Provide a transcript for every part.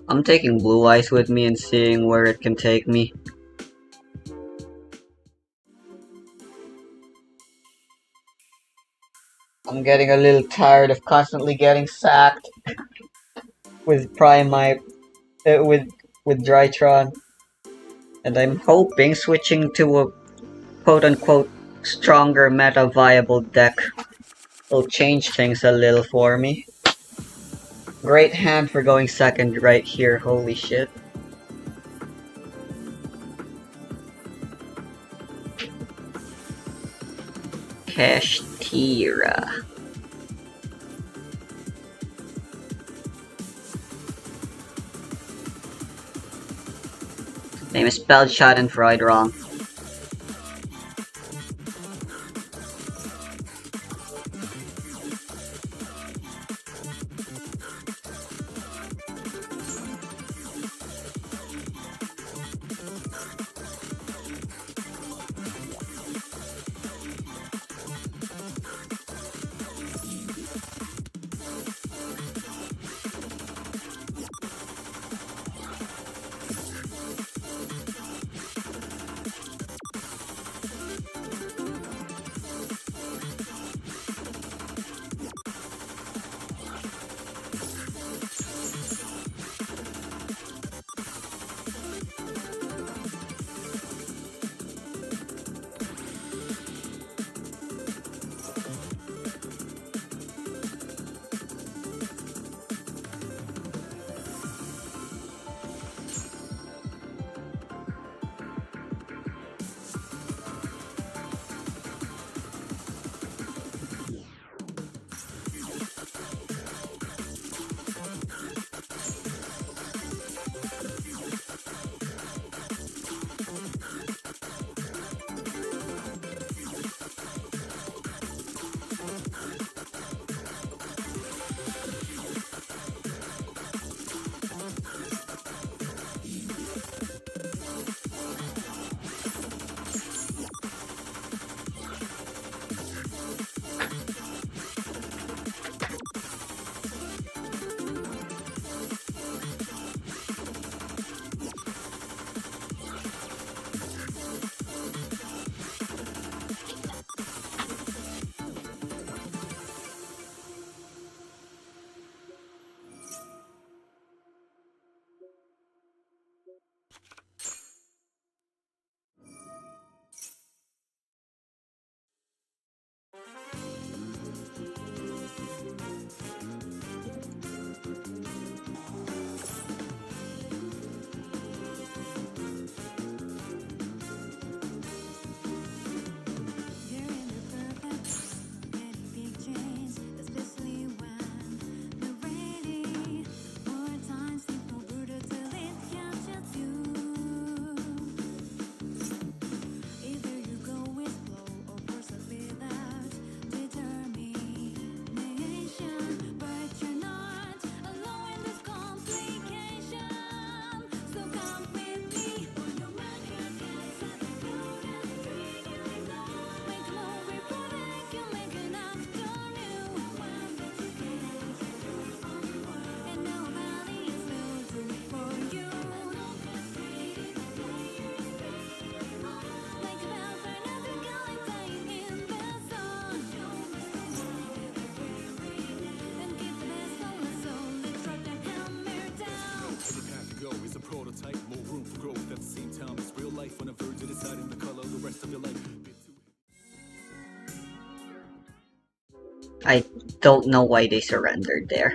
I'm taking Blue Eyes with me and seeing where it can take me. I'm getting a little tired of constantly getting sacked with Primite, uh, with with Drytron, and I'm hoping switching to a quote-unquote stronger meta viable deck will change things a little for me. Great hand for going second right here, holy shit. Kashtira. Name is spelled shot and fried wrong. I don't know why they surrendered there.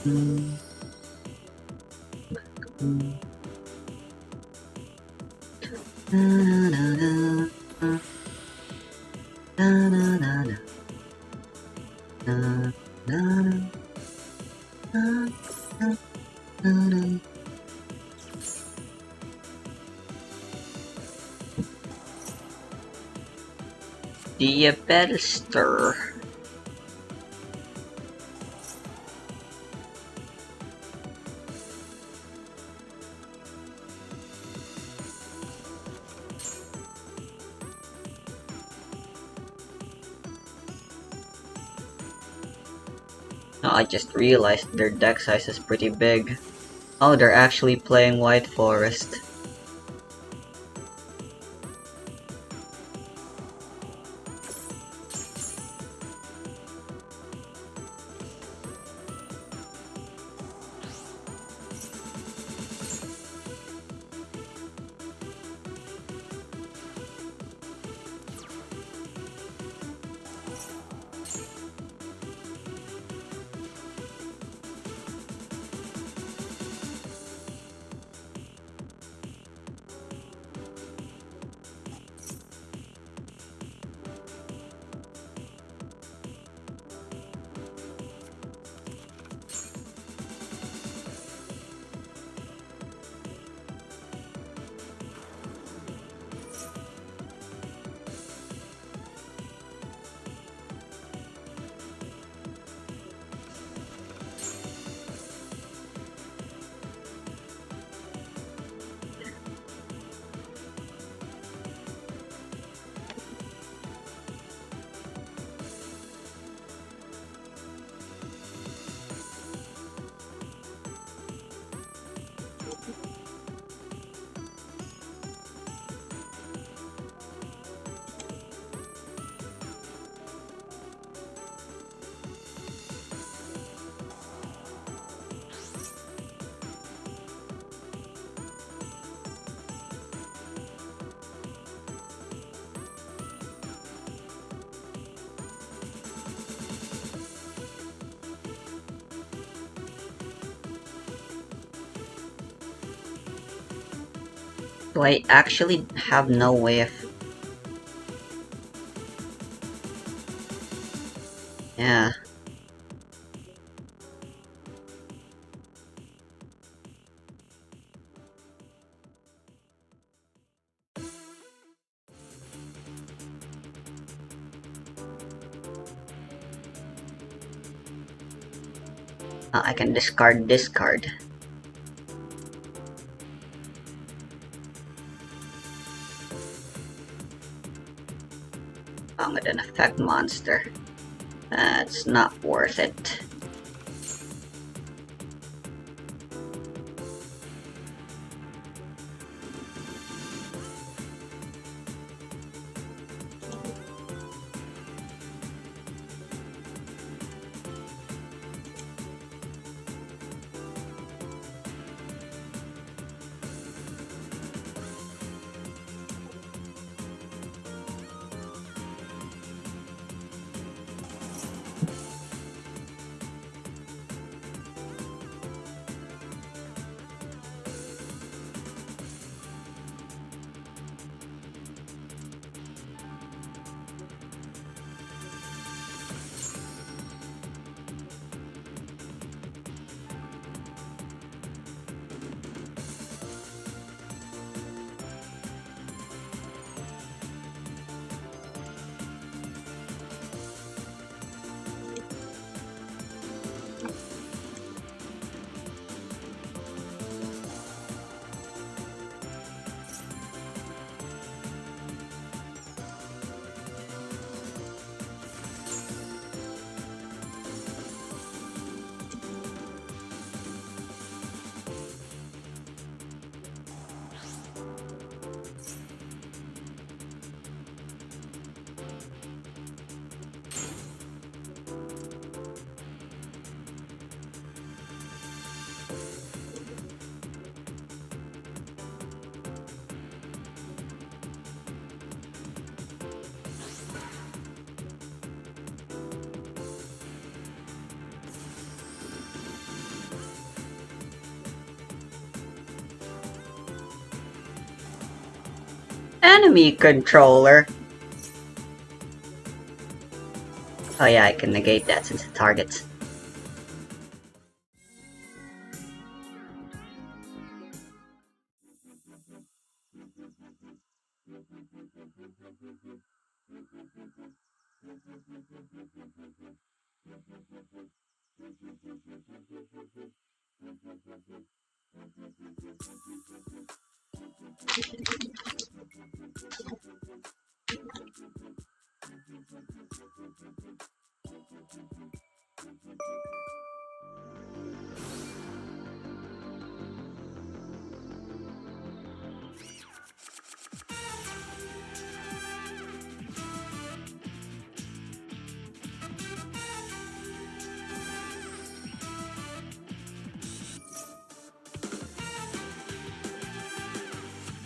The bell stir. Oh, I just realized their deck size is pretty big. Oh, they're actually playing White Forest. So I actually have no way of... Yeah. I can discard this card. With an effect monster. That's not worth it. Enemy controller. Oh yeah, I can negate that since it targets.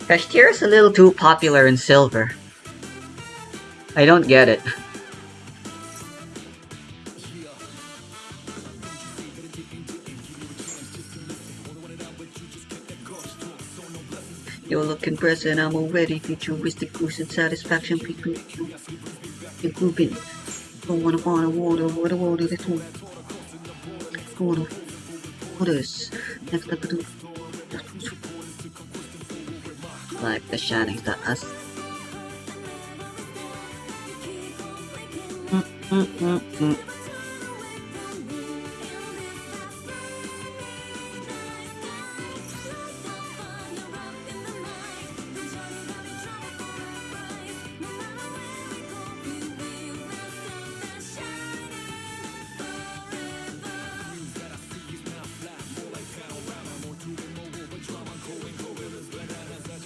Cashier is a little too popular in silver. I don't get it. You're looking present, I'm already futuristic, cruising satisfaction, people improving. Don't wanna water, this one. Waters. Next up, like the shining star us.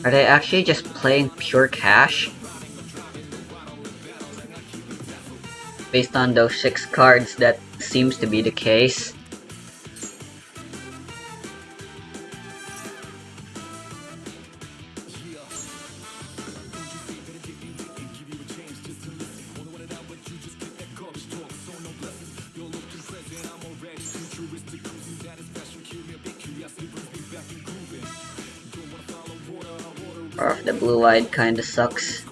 Are they actually just playing pure cash? Based on those 6 cards, that seems to be the case. Or if the blue-eyed kinda sucks.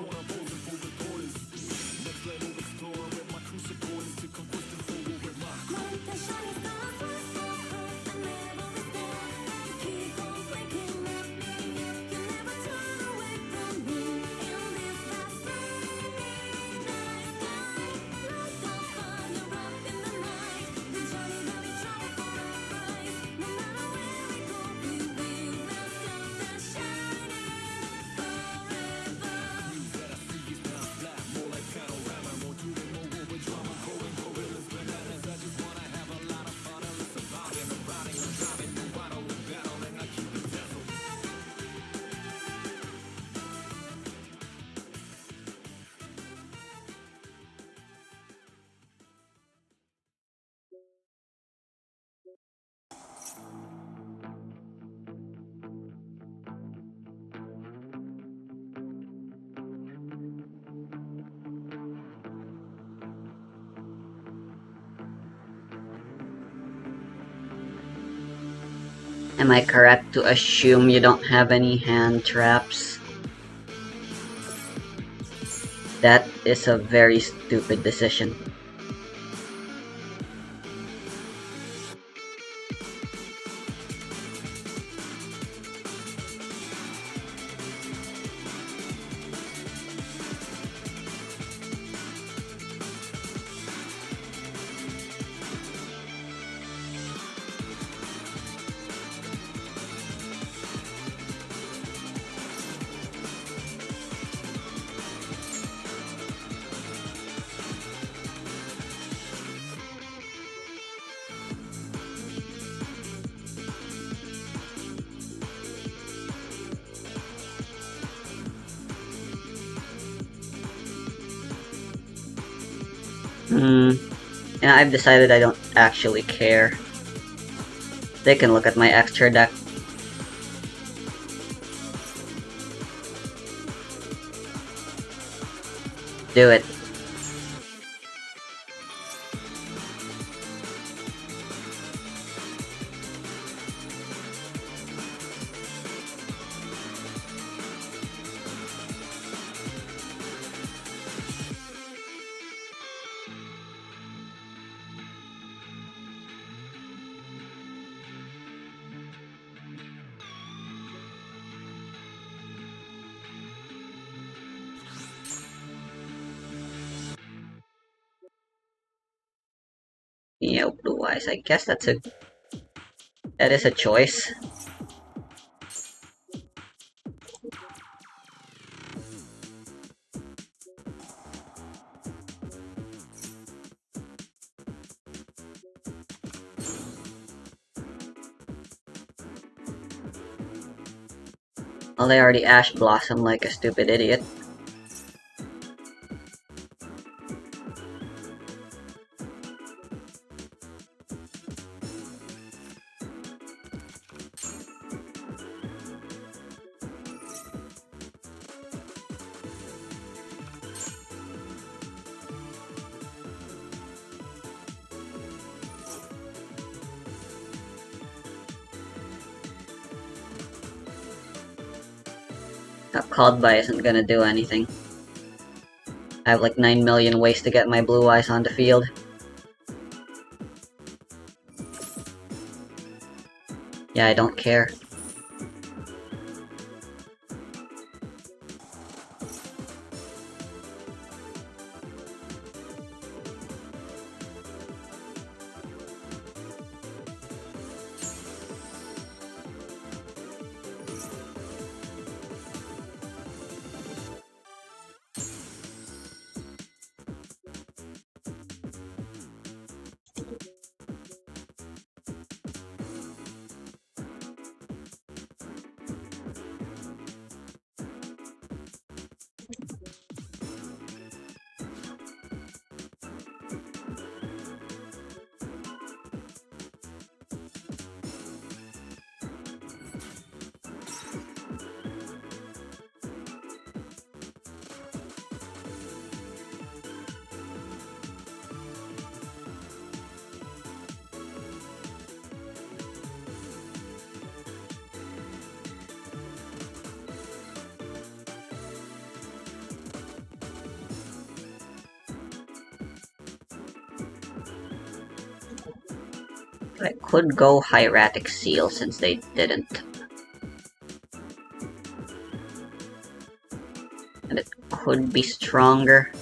Am I correct to assume you don't have any hand traps? That is a very stupid decision. Yeah, I've decided I don't actually care. They can look at my extra deck. Do it. Neo Blue Eyes. I guess that is a choice. Well, they already Ash Blossom like a stupid idiot. That called by isn't gonna do anything. I have like 9 million ways to get my Blue Eyes on the field. Yeah, I don't care. I could go Hieratic Seal since they didn't. And it could be stronger.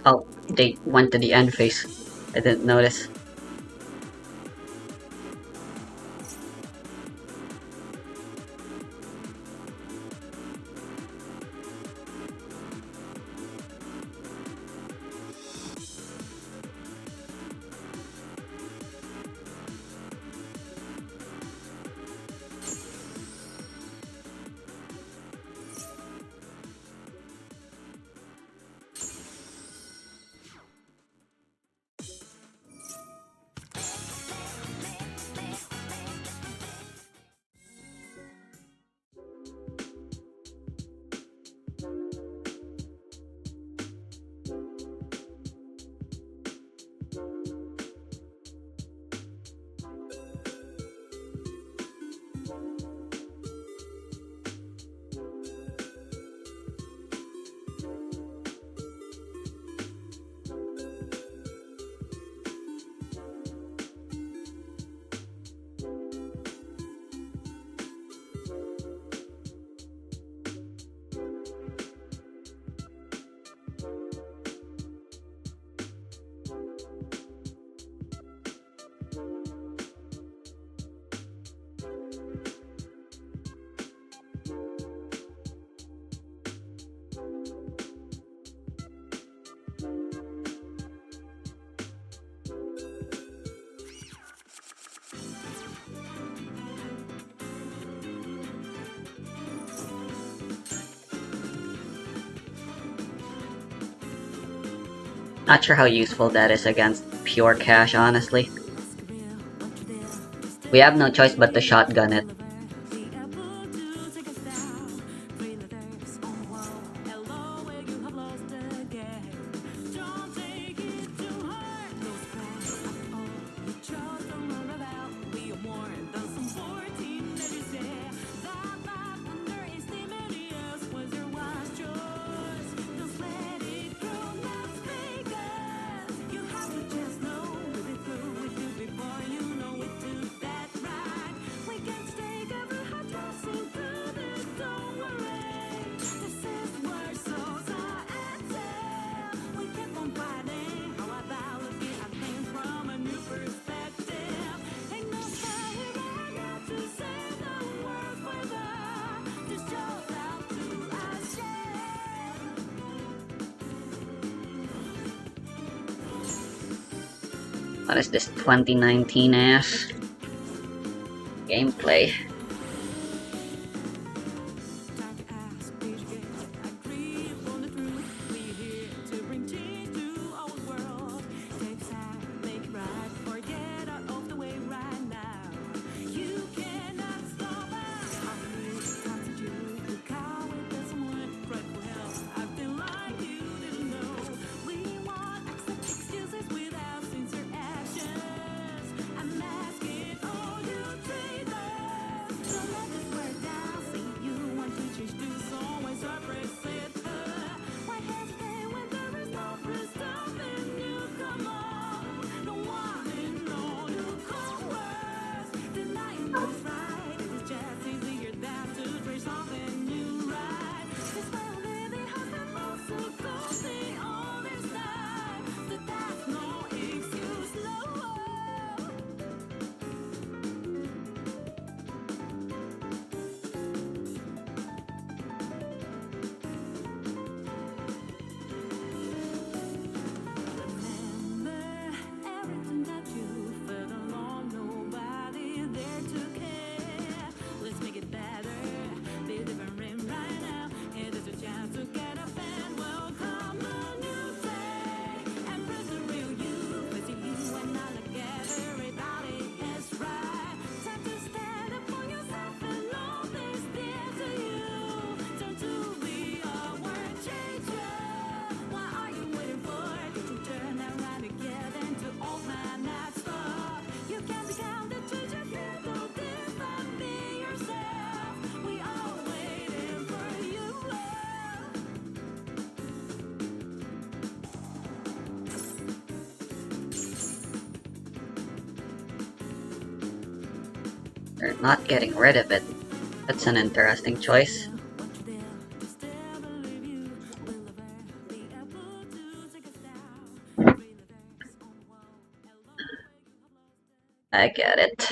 Oh, they went to the end phase. I didn't notice. Not sure how useful that is against pure cash, honestly. We have no choice but to shotgun it. What is this 2019 ass gameplay? They're not getting rid of it. That's an interesting choice. I get it.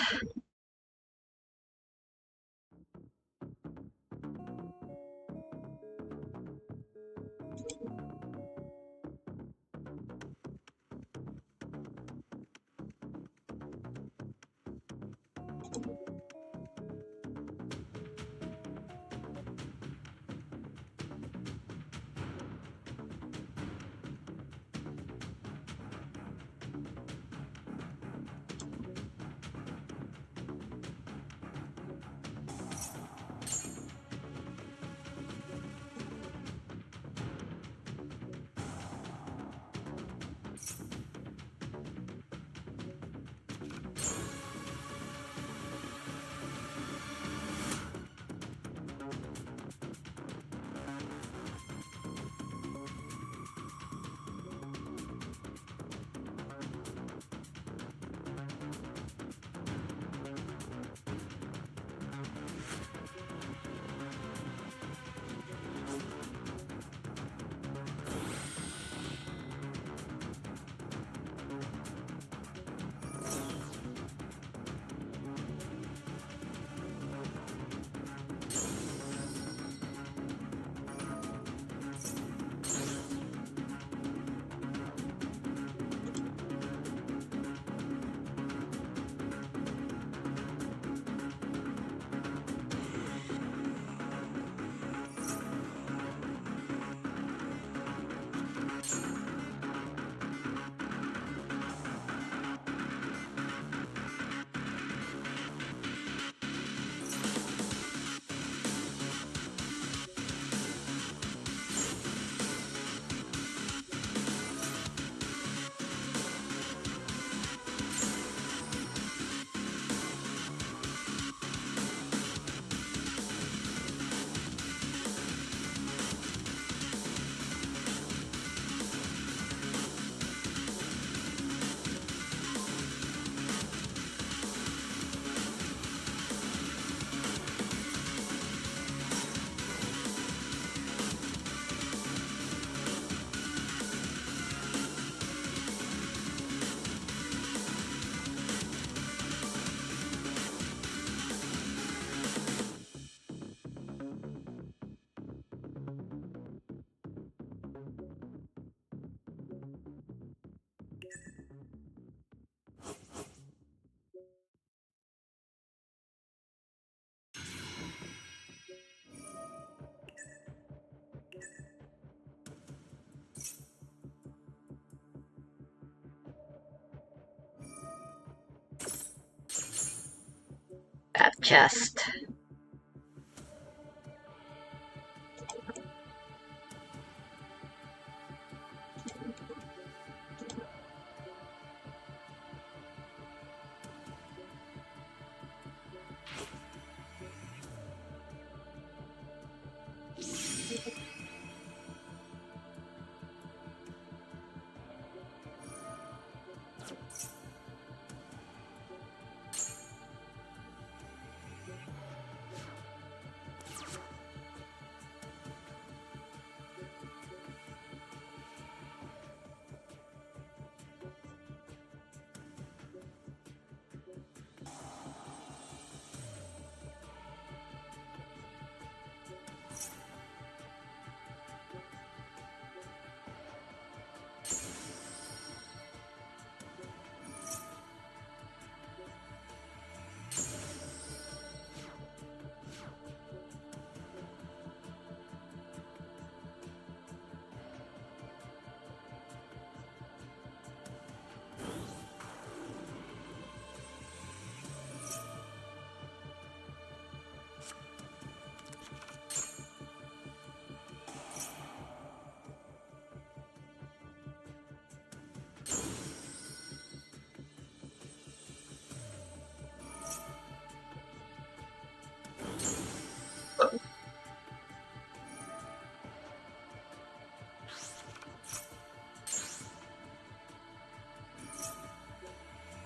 That chest.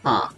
Huh.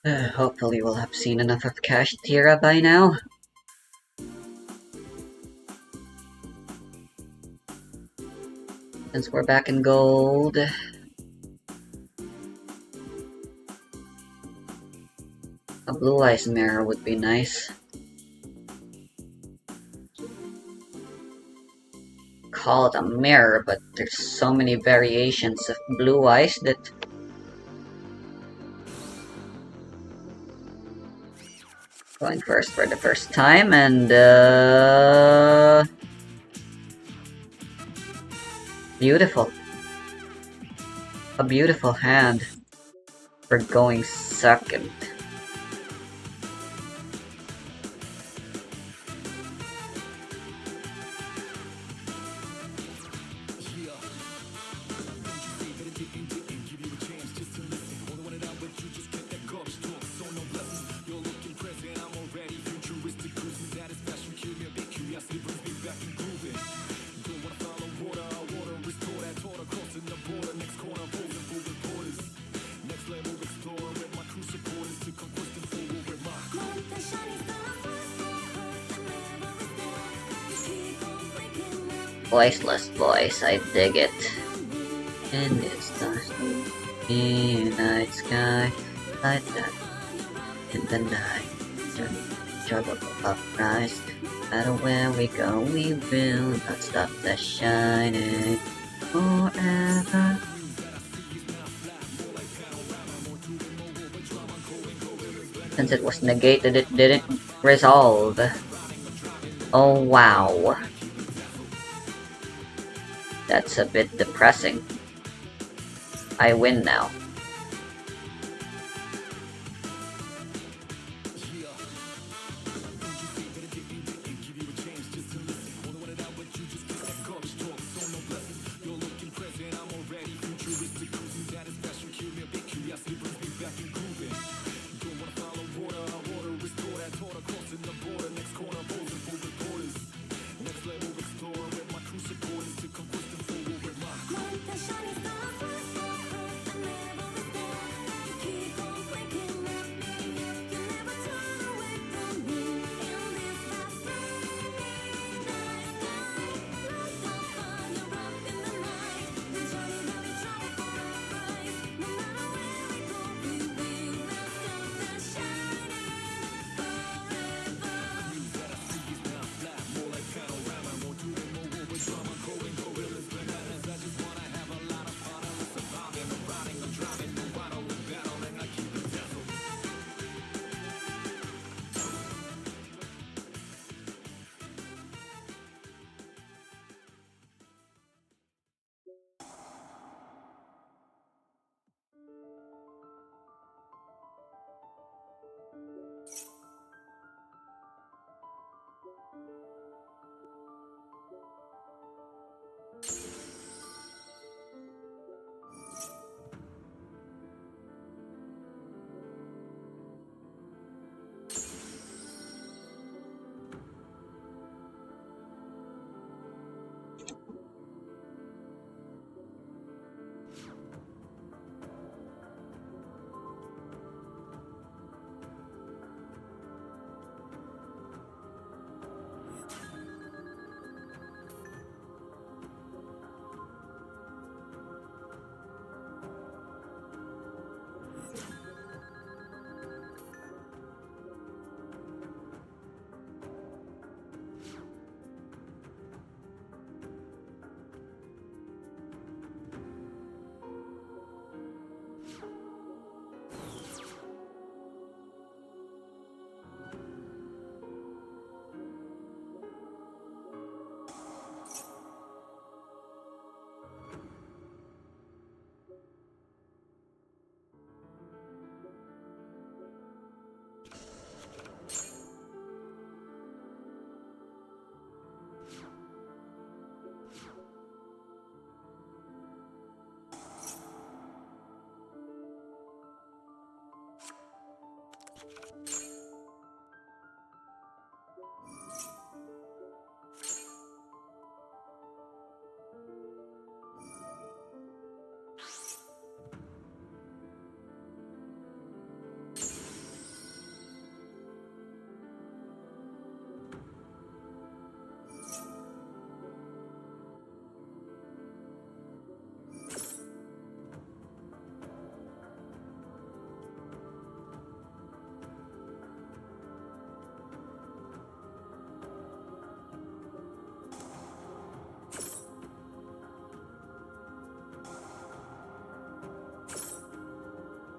Hopefully we'll have seen enough of Cash Tira by now. Since we're back in gold. A blue eyes mirror would be nice. Call it a mirror, but there's so many variations of blue eyes that going first for the first time, and beautiful. A beautiful hand for going second. Voiceless voice, I dig it. In this dusty night sky, like that in the night, struggle uprise. No matter where we go, we will not stop the shining forever. Since it was negated, it didn't resolve. Oh wow. That's a bit depressing. I win now.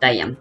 Damn.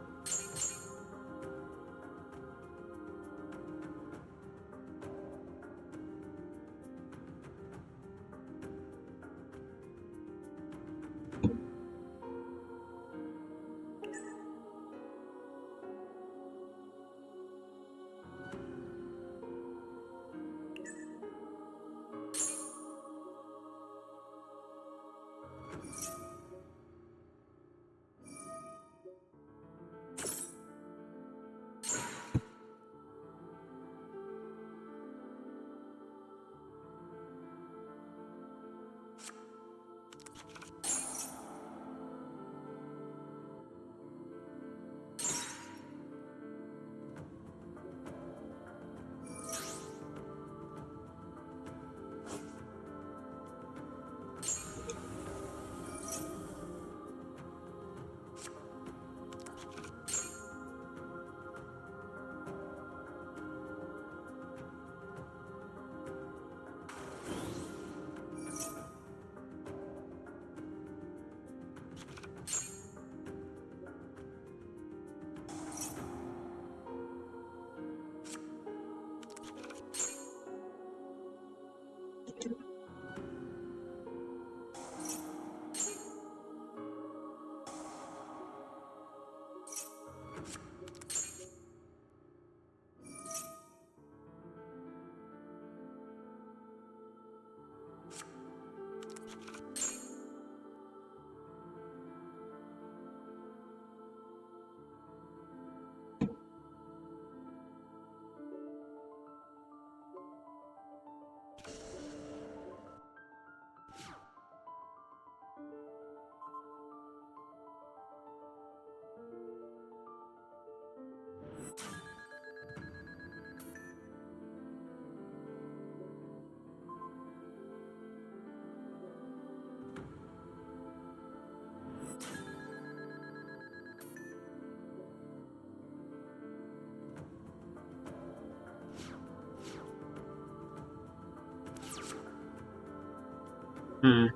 Hmm.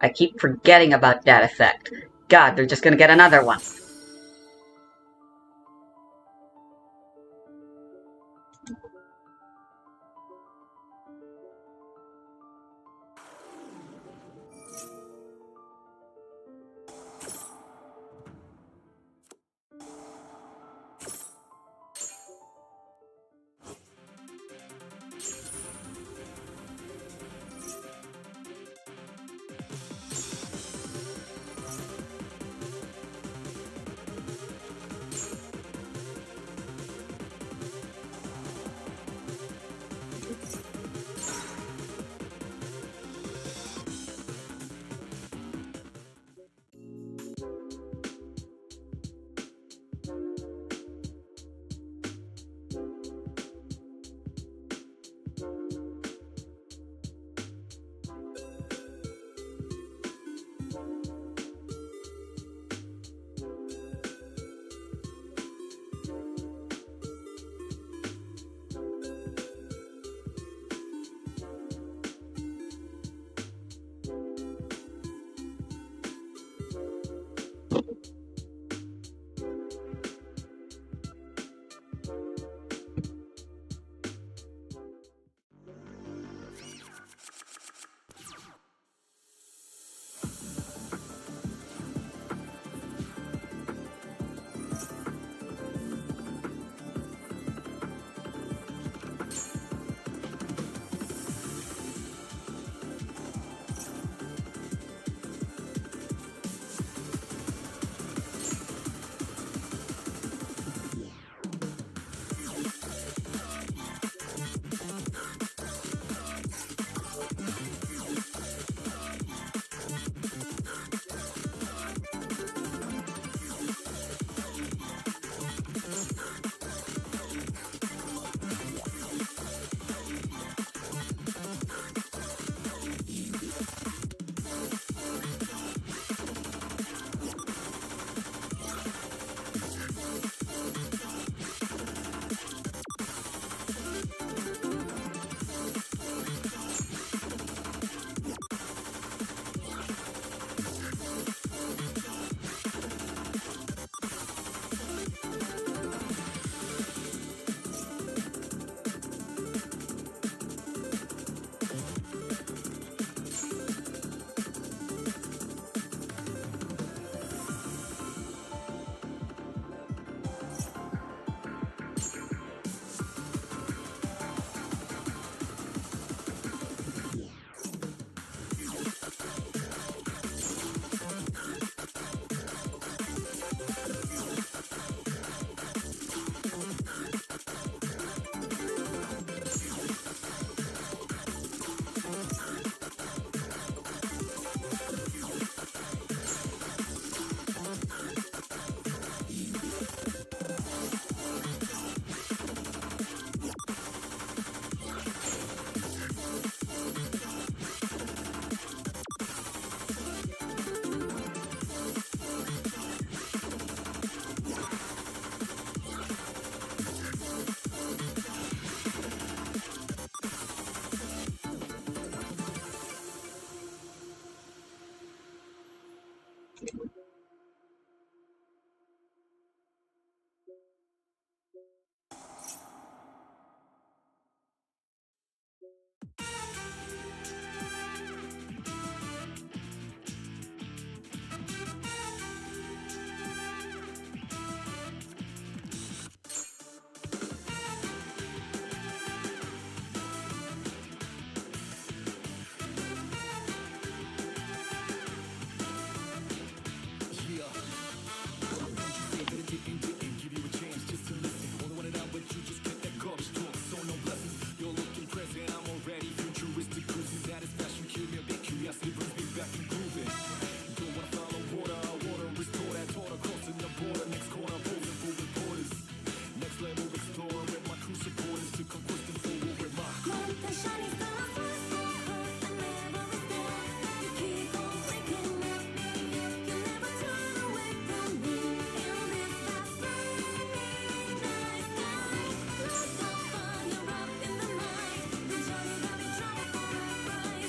I keep forgetting about that effect. God, they're just gonna get another one.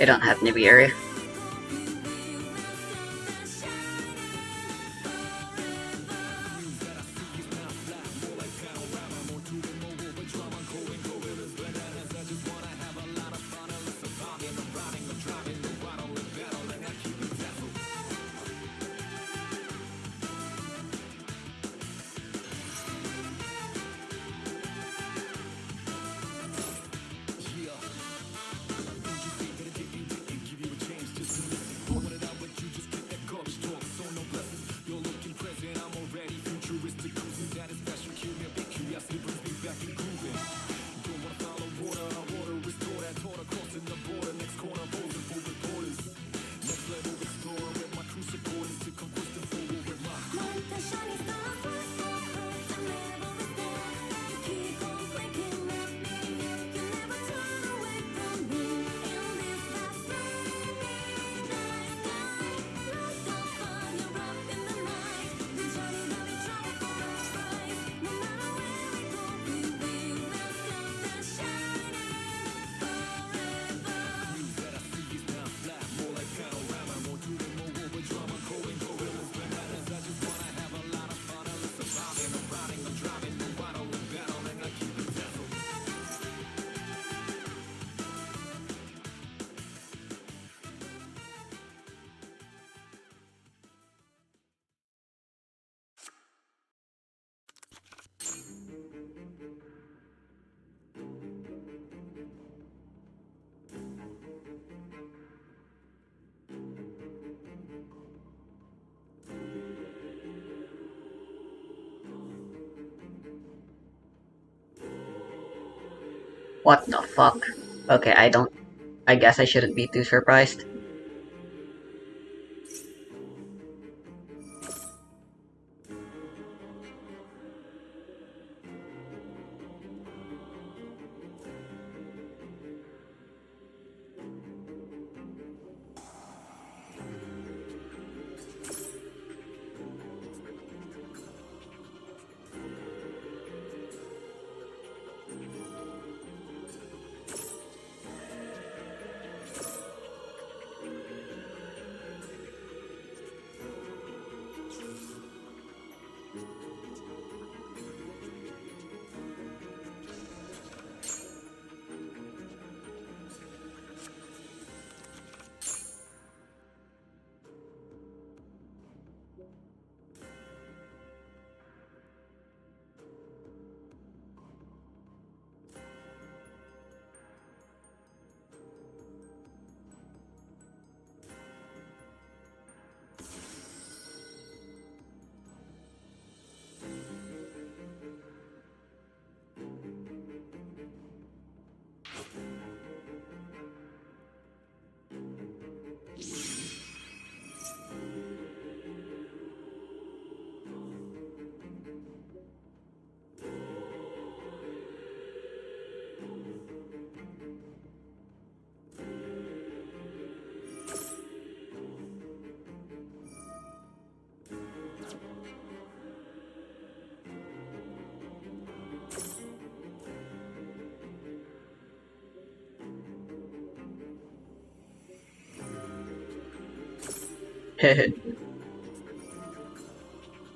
They don't have Nibby area. What the fuck? Okay, I guess I shouldn't be too surprised.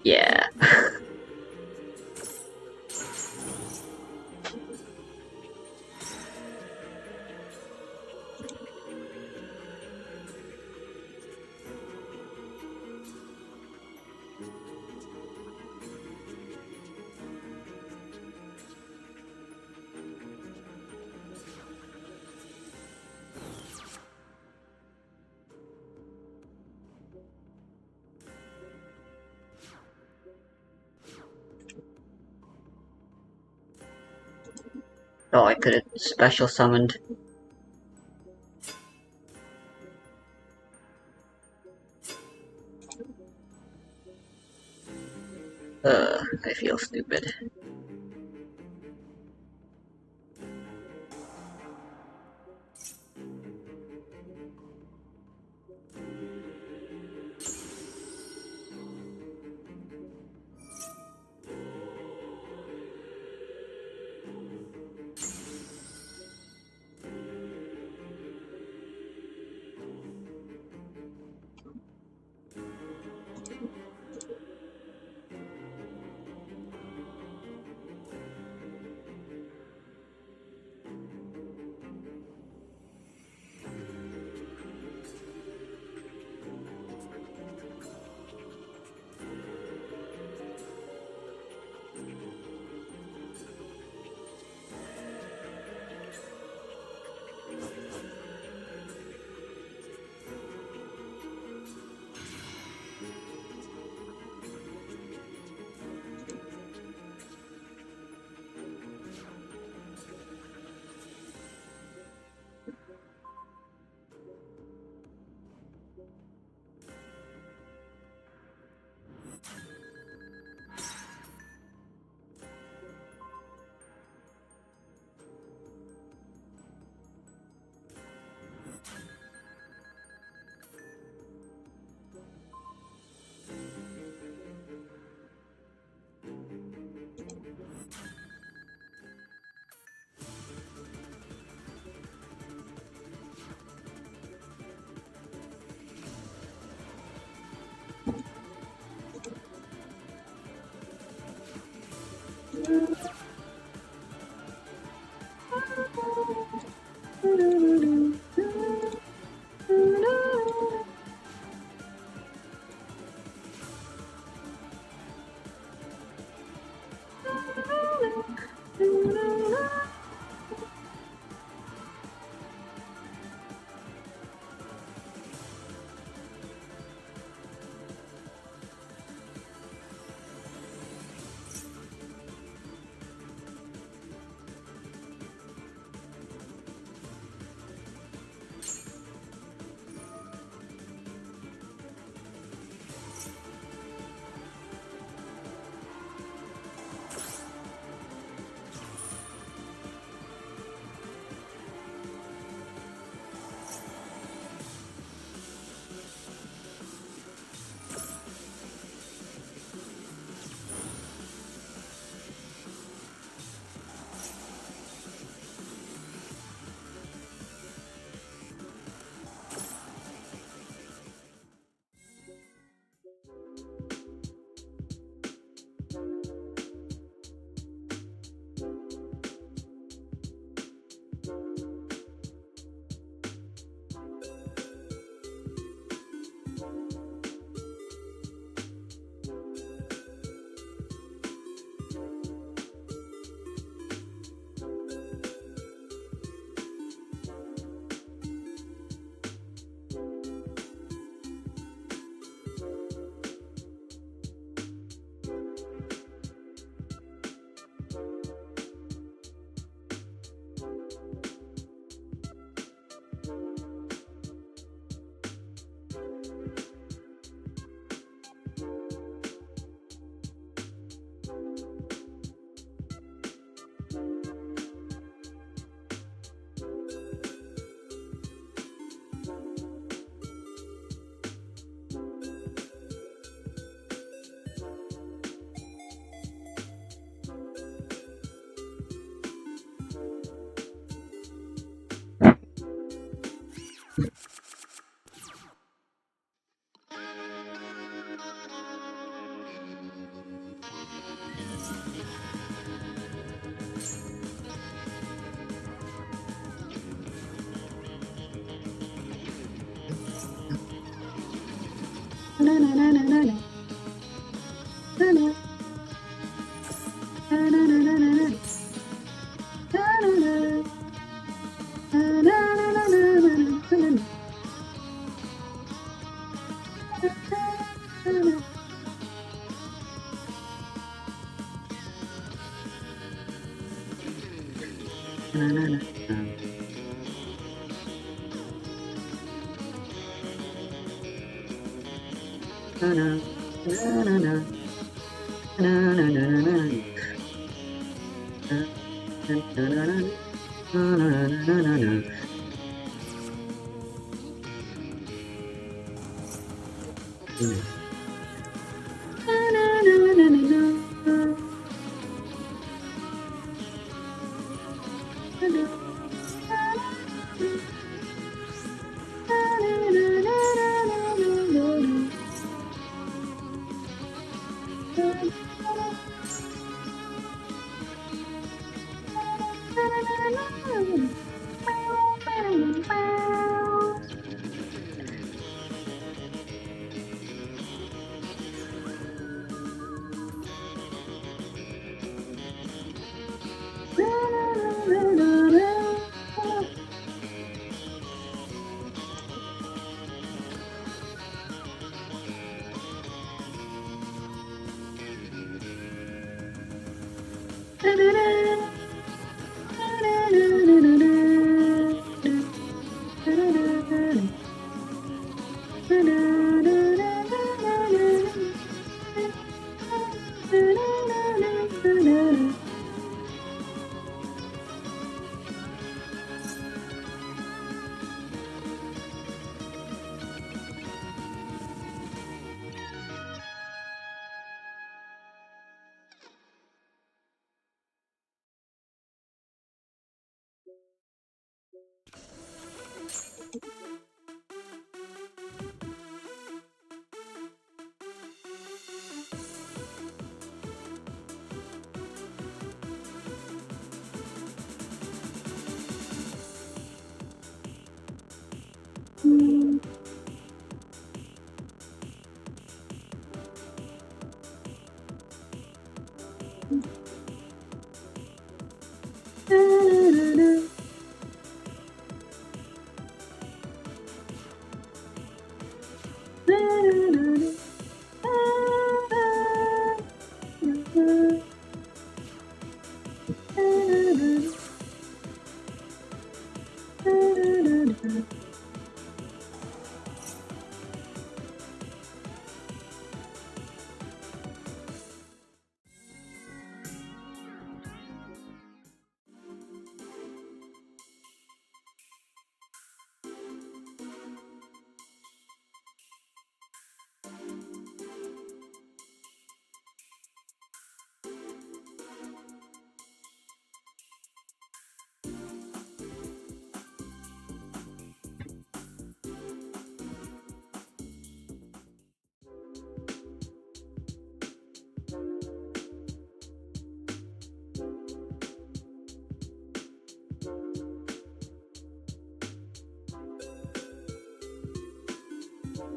Yeah. Oh, I could have special summoned. I feel stupid.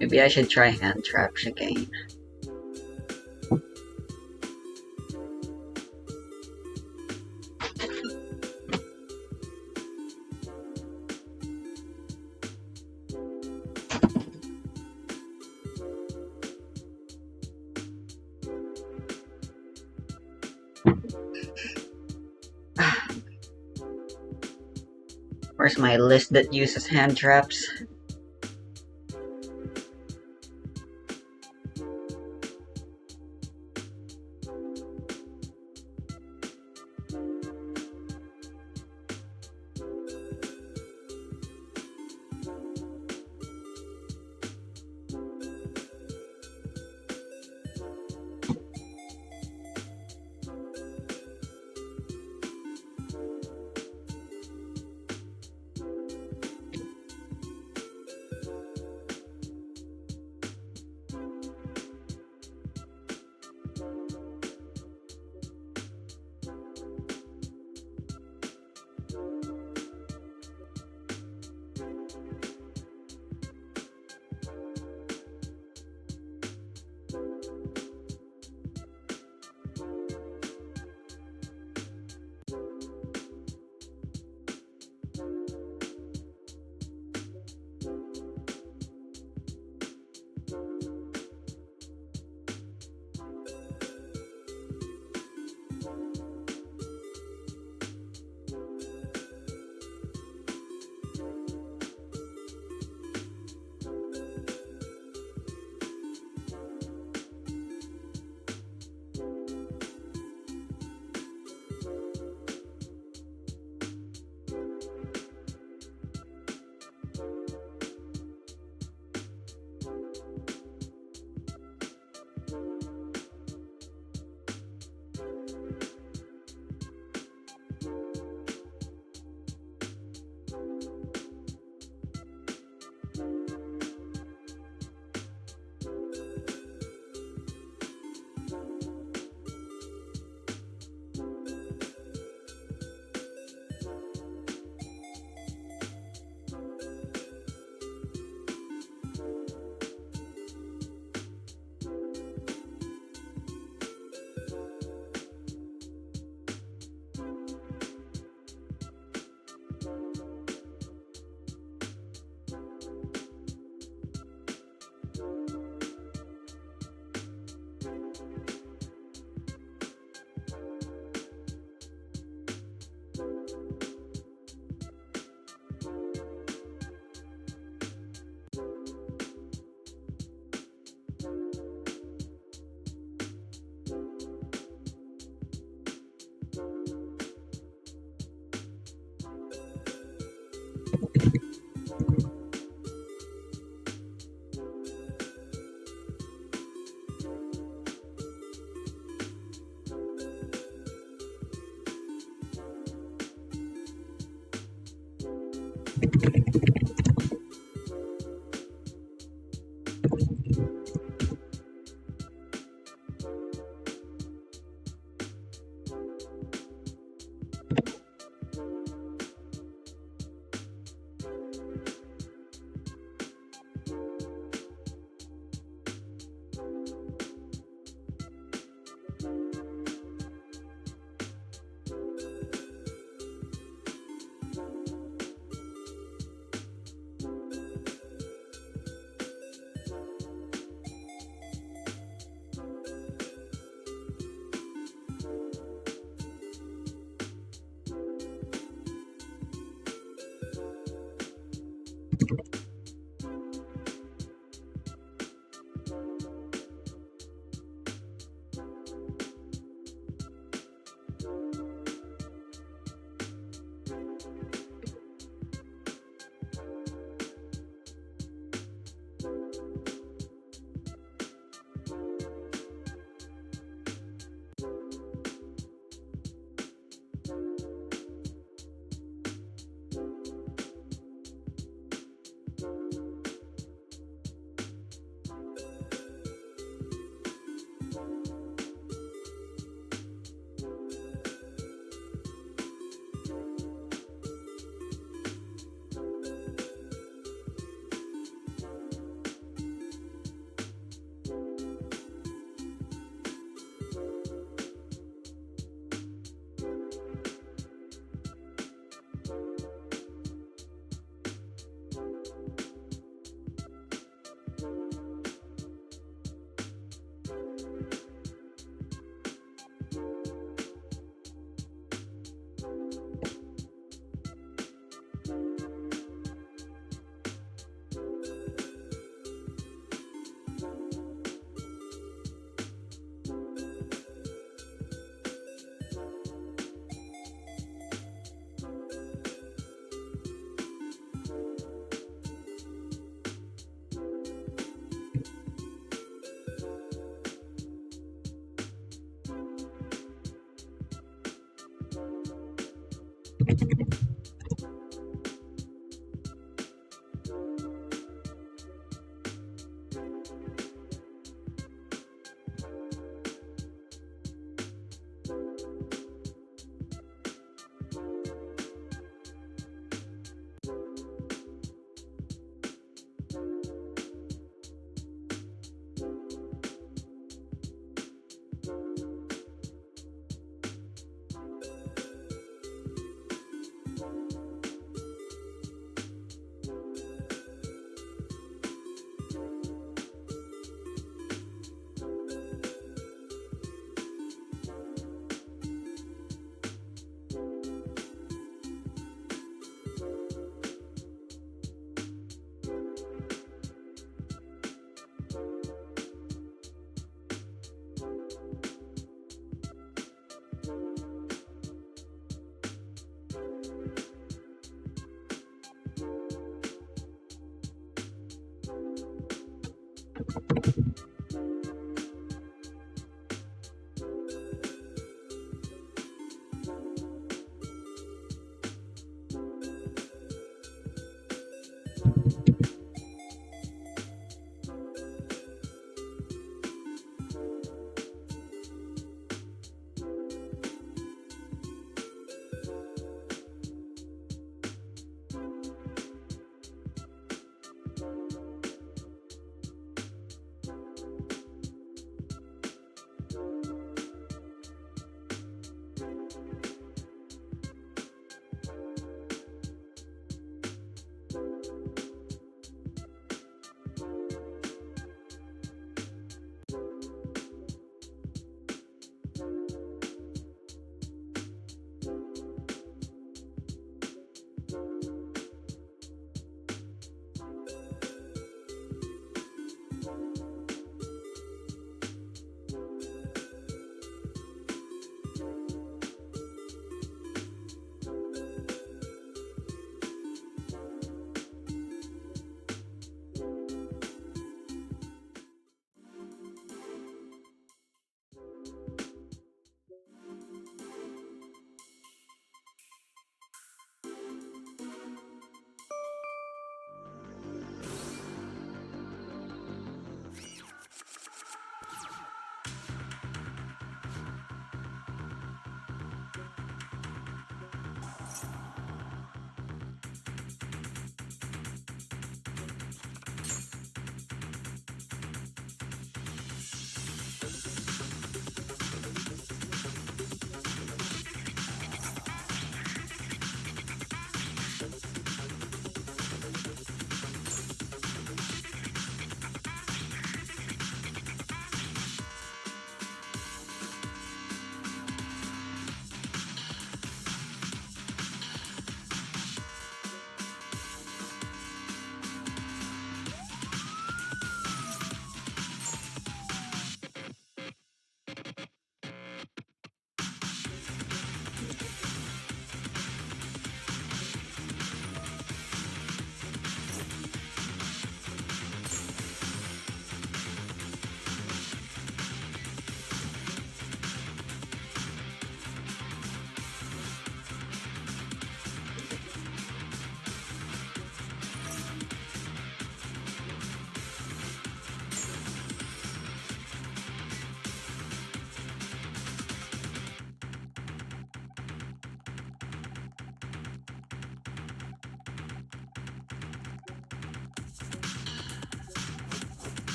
Maybe I should try hand traps again. Where's my list that uses hand traps?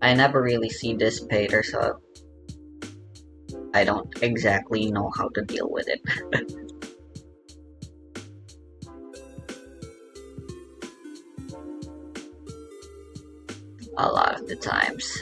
I never really see this pater, so I don't exactly know how to deal with it a lot of the times.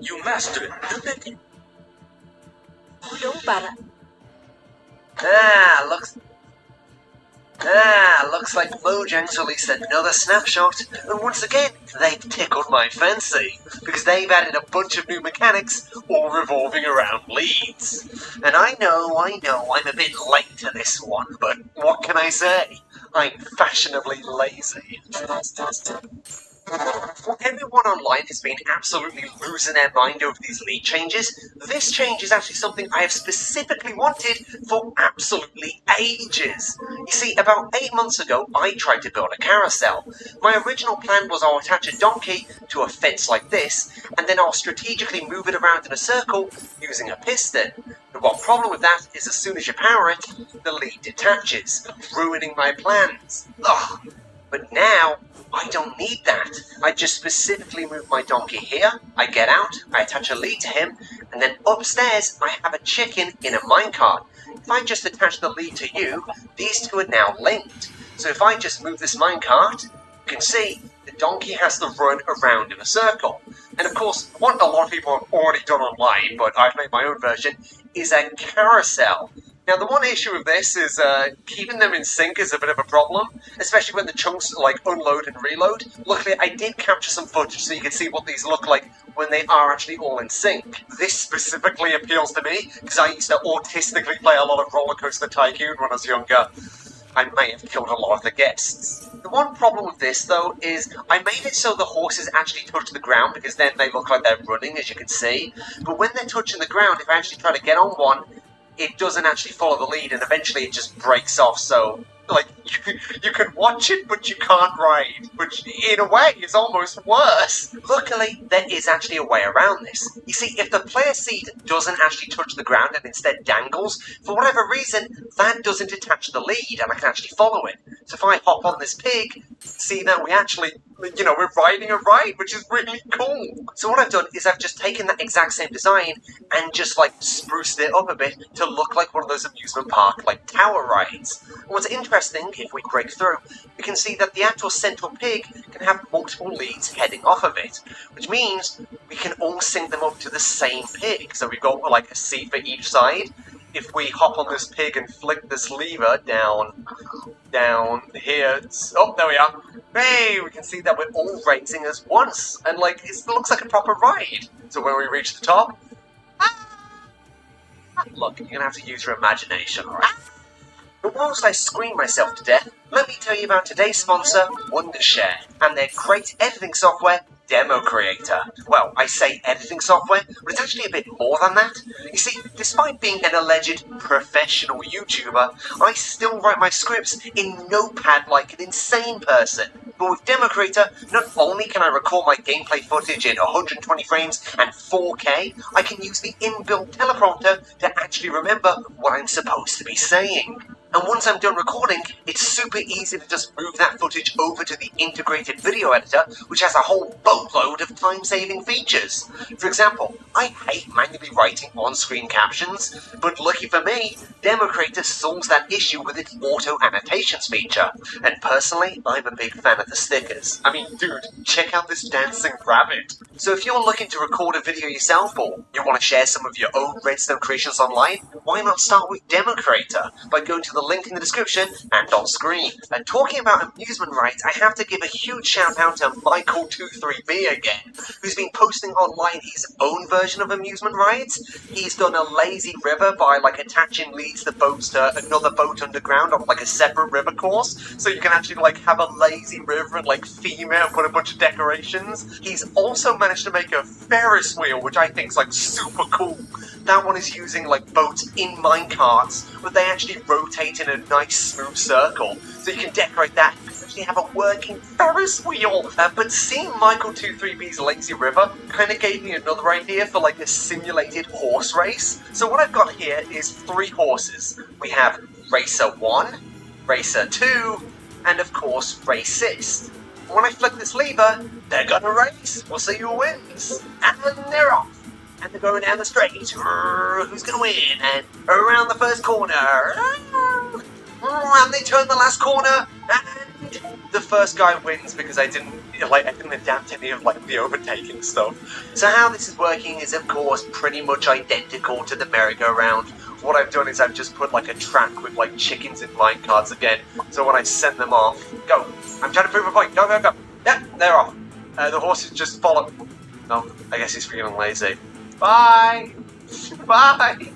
You mastered it, didn't it? Đúng para. Looks like Mojang's released another snapshot, and once again, they've tickled my fancy, because they've added a bunch of new mechanics, all revolving around leads. And I know, I'm a bit late to this one, but what can I say? I'm fashionably lazy. Everyone online has been absolutely losing their mind over these lead changes. This change is actually something I have specifically wanted for absolutely ages. You see, about 8 months ago, I tried to build a carousel. My original plan was I'll attach a donkey to a fence like this, and then I'll strategically move it around in a circle using a piston. The one problem with that is as soon as you power it, the lead detaches, ruining my plans. Ugh. But now, I don't need that. I just specifically move my donkey here, I get out, I attach a lead to him, and then upstairs I have a chicken in a minecart. If I just attach the lead to you, these two are now linked. So if I just move this minecart, you can see the donkey has to run around in a circle. And of course, what a lot of people have already done online, but I've made my own version, is a carousel. Now, the one issue with this is keeping them in sync is a bit of a problem, especially when the chunks like unload and reload. Luckily, I did capture some footage so you can see what these look like when they are actually all in sync. This specifically appeals to me because I used to autistically play a lot of Roller Coaster Tycoon when I was younger. I may have killed a lot of the guests. The one problem with this, though, is I made it so the horses actually touch the ground because then they look like they're running, as you can see. But when they're touching the ground, if I actually try to get on one, it doesn't actually follow the lead, and eventually it just breaks off, so, like, you can watch it, but you can't ride, which, in a way, is almost worse. Luckily, there is actually a way around this. You see, if the player seat doesn't actually touch the ground and instead dangles, for whatever reason, that doesn't attach the lead, and I can actually follow it. So if I hop on this pig, see that we actually, we're riding a ride, which is really cool. So what I've done is I've just taken that exact same design and just, spruced it up a bit to look like one of those amusement park, tower rides. And what's interesting, if we break through, we can see that the actual central pig can have multiple leads heading off of it, which means we can all sync them up to the same pig. So we've got, a seat for each side. If we hop on this pig and flick this lever down here, oh, there we are. Hey, we can see that we're all racing as once, and it looks like a proper ride. So when we reach the top, look, you're gonna have to use your imagination, alright? But whilst I scream myself to death, let me tell you about today's sponsor, Wondershare, and their great editing software, Demo Creator. Well, I say editing software, but it's actually a bit more than that. You see, despite being an alleged professional YouTuber, I still write my scripts in Notepad like an insane person. But with Demo Creator, not only can I record my gameplay footage in 120 frames and 4K, I can use the inbuilt teleprompter to actually remember what I'm supposed to be saying. And once I'm done recording, it's super easy to just move that footage over to the integrated video editor, which has a whole boatload of time-saving features. For example, I hate manually writing on-screen captions, but lucky for me, Demo Creator solves that issue with its auto-annotations feature. And personally, I'm a big fan of the stickers. I mean, dude, check out this dancing rabbit. So if you're looking to record a video yourself, or you want to share some of your own Redstone creations online, why not start with Demo Creator by going to the link in the description and on screen. And talking about amusement rides, I have to give a huge shout out to Michael23B again, who's been posting online his own version of amusement rides. He's done a lazy river by attaching leads the boats to another boat underground on a separate river course, so you can actually have a lazy river and theme it and put a bunch of decorations. He's also managed to make a Ferris wheel, which I think is super cool. That one is using boats in minecarts, but they actually rotate in a nice smooth circle. So you can decorate that and actually have a working Ferris wheel. But seeing Michael23B's Lazy River kind of gave me another idea for a simulated horse race. So what I've got here is 3 horses. We have Racer 1, Racer 2, and of course Racist. When I flick this lever, they're gonna race. We'll see who wins. And they're off. And they're going down the straight. Who's going to win? And around the first corner. And they turn the last corner. And the first guy wins because I didn't like I didn't adapt any of like the overtaking stuff. So how this is working is of course pretty much identical to the merry-go-round. What I've done is I've just put like a track with like chickens in minecarts again. So when I send them off, go. I'm trying to prove a point. Go, go, go. Yeah, they're off. The horses just follow. Oh, I guess he's feeling lazy. Bye. Bye.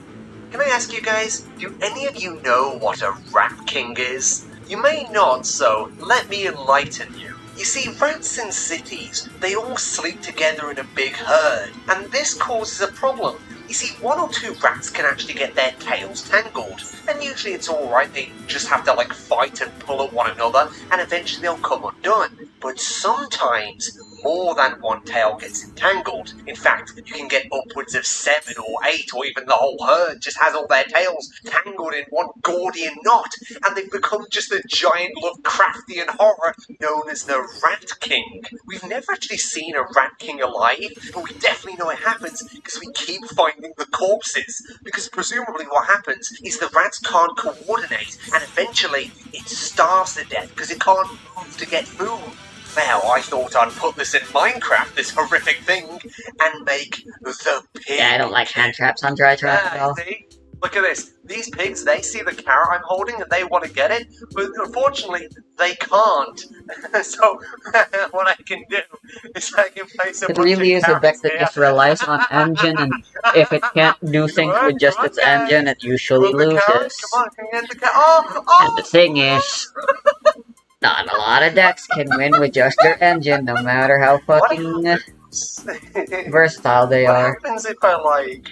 Can I ask you guys, do any of you know what a rat king is? You may not, so let me enlighten you. You see, rats in cities, they all sleep together in a big herd, and this causes a problem. You see, one or two rats can actually get their tails tangled, and usually it's alright, they just have to like fight and pull at one another, and eventually they'll come undone. But sometimes, more than one tail gets entangled. In fact, you can get upwards of 7 or 8, or even the whole herd just has all their tails tangled in one Gordian knot, and they've become just a giant Lovecraftian horror known as the Rat King. We've never actually seen a Rat King alive, but we definitely know it happens because we keep finding the corpses. Because presumably what happens is the rats can't coordinate, and eventually it starves to death because it can't move to get food. Now, I thought I'd put this in Minecraft, this horrific thing, and make the pig. Yeah, I don't like hand traps on dry trap at all. See? Look at this. These pigs, they see the carrot I'm holding and they want to get it, but unfortunately, they can't. So, what I can do is I can place a It bunch really of is a deck carrots that here. just relies on engine, and if it can't do things with just its engine, it usually Look, the carrot. loses. Come on, can you get the carrot? Oh! And the thing is, not a lot of decks can win with just their engine, no matter how fucking versatile they What are. happens if I, like,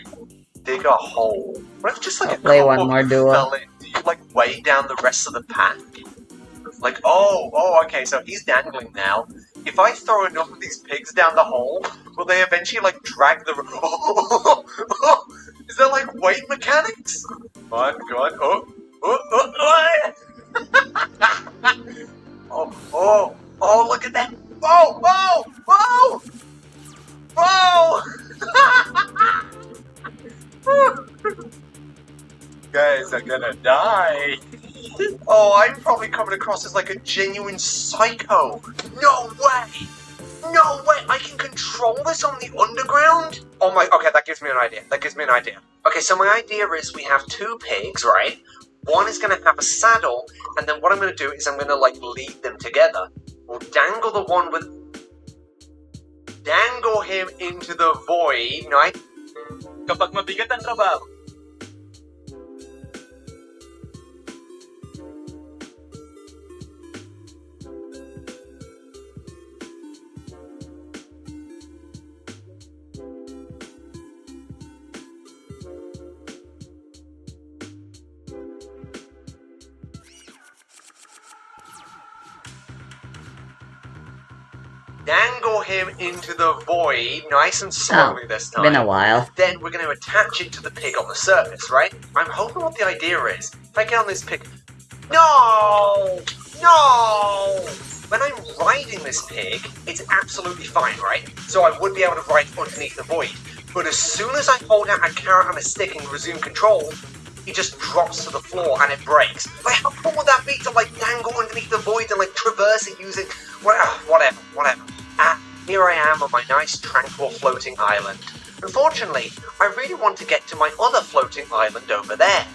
dig a hole? What if just, like, I'll a play couple one more duel. fell in? Do you, like, weigh down the rest of the pack? Like, okay, so he's dangling now. If I throw enough of these pigs down the hole, will they eventually, like, drag the... Is there, like, weight mechanics? Go on. Oh, look at that! Whoa! Guys are gonna die. Oh, I'm probably coming across as like a genuine psycho. No way! I can control this on the underground? Oh my, okay, that gives me an idea. Okay, so my idea is we have 2 pigs, right? One is gonna have a saddle, and then what I'm gonna do is I'm gonna like lead them together. We'll dangle the one with... Dangle him into the void, right? Kapag mabigat ang trabaho. Dangle him into the void, nice and slowly this time. Been a while. Then we're going to attach it to the pig on the surface, right? I'm hoping what the idea is. If I get on this pig... No! When I'm riding this pig, it's absolutely fine, right? So I would be able to ride underneath the void. But as soon as I hold out a carrot and a stick and resume control, it just drops to the floor and it breaks. Like, how cool would that be to, like, dangle underneath the void and, like, traverse it using... Whatever. Here I am on my nice, tranquil, floating island. Unfortunately, I really want to get to my other floating island over there.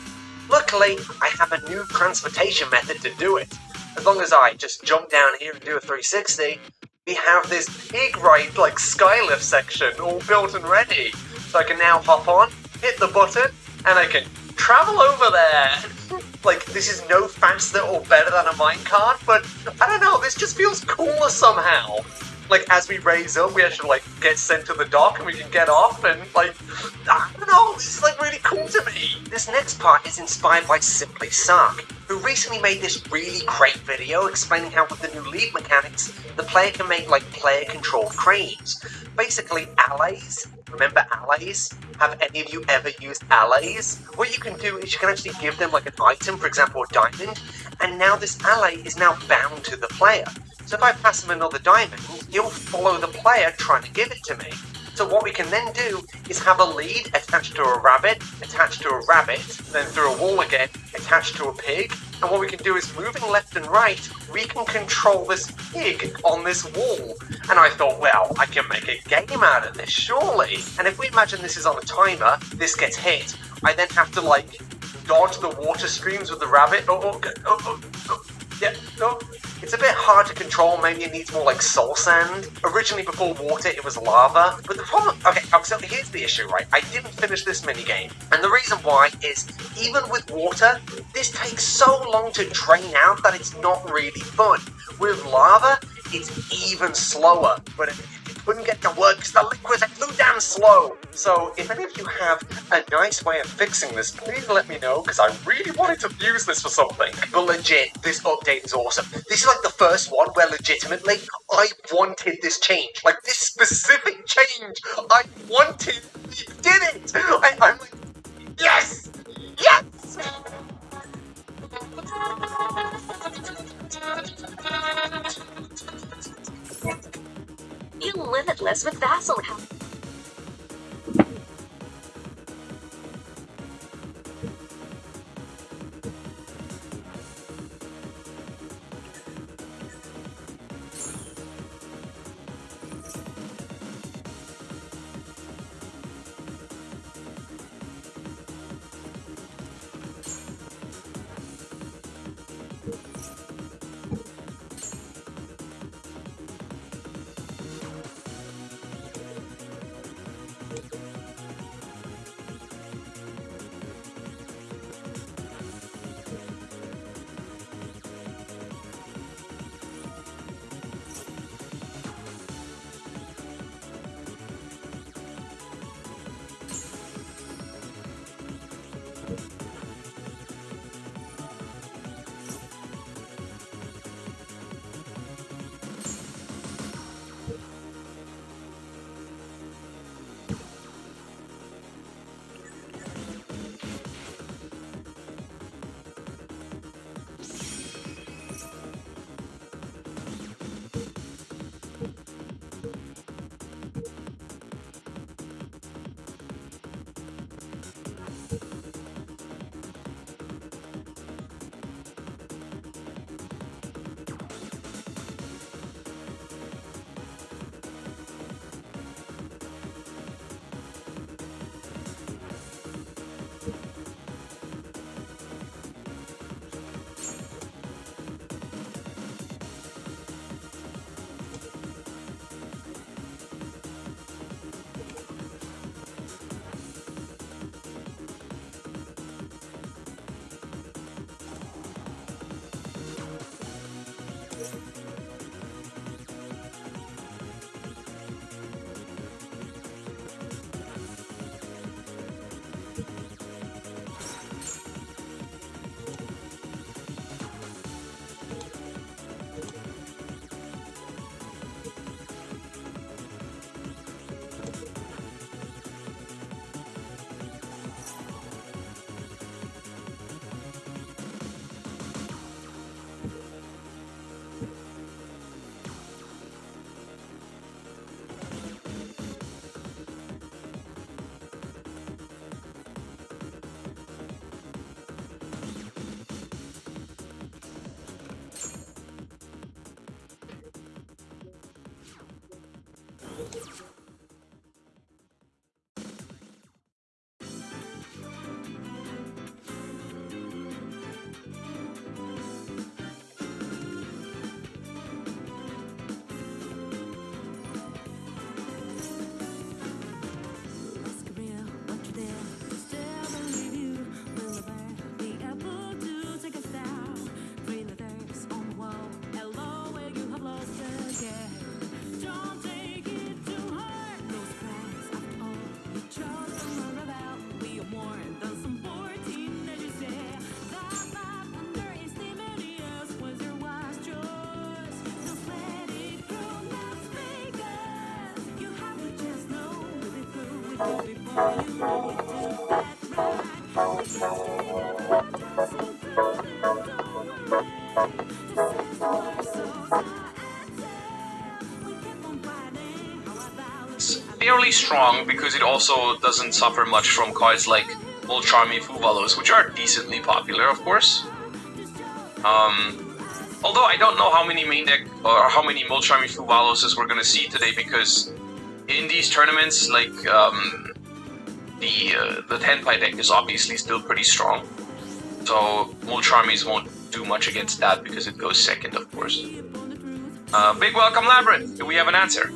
Luckily, I have a new transportation method to do it. As long as I just jump down here and do a 360, we have this pig ride, like, skylift section all built and ready. So I can now hop on, hit the button, and I can travel over there. Like, this is no faster or better than a minecart, but I don't know, this just feels cooler somehow. Like, as we raise up, we actually, like, get sent to the dock and we can get off and, like, I don't know, this is, like, really cool to me. This next part is inspired by Simply Sark, who recently made this really great video explaining how with the new lead mechanics, the player can make, like, player-controlled cranes. Basically, allies. Remember allies? Have any of you ever used allies? What you can do is you can actually give them, like, an item, for example, a diamond, and now this ally is now bound to the player. So if I pass him another diamond, he'll follow the player trying to give it to me. So what we can then do is have a lead attached to a rabbit, then through a wall again, attached to a pig, And what we can do is, moving left and right, we can control this pig on this wall. And I thought, well, I can make a game out of this, surely. And if we imagine this is on a timer, this gets hit, I then have to, like, dodge the water streams with the rabbit. Yeah, no. It's a bit hard to control, maybe it needs more like soul sand. Originally before water it was lava, but the problem, okay, so here's the issue, right? I didn't finish this minigame, and the reason why is, even with water, this takes so long to drain out that it's not really fun. With lava, it's even slower, but it couldn't get to work because the liquids are too damn slow. So if any of you have a nice way of fixing this, please let me know, because I really wanted to use this for something. But legit, this update is awesome. This is like the first one where legitimately I wanted this change. Like this specific change, I wanted. We did it! I'm like, yes! Yes! Feel limitless with Vaseline. It's fairly strong because it also doesn't suffer much from cards like Old Charmy Fuvalos, which are decently popular, of course. Although I don't know how many main deck or how many Molcharmy Fubaloses we're gonna see today, because in these tournaments, like the Tenpai deck is obviously still pretty strong. So Molcharmies won't do much against that because it goes second, of course. Big welcome, Labyrinth. Do we have an answer?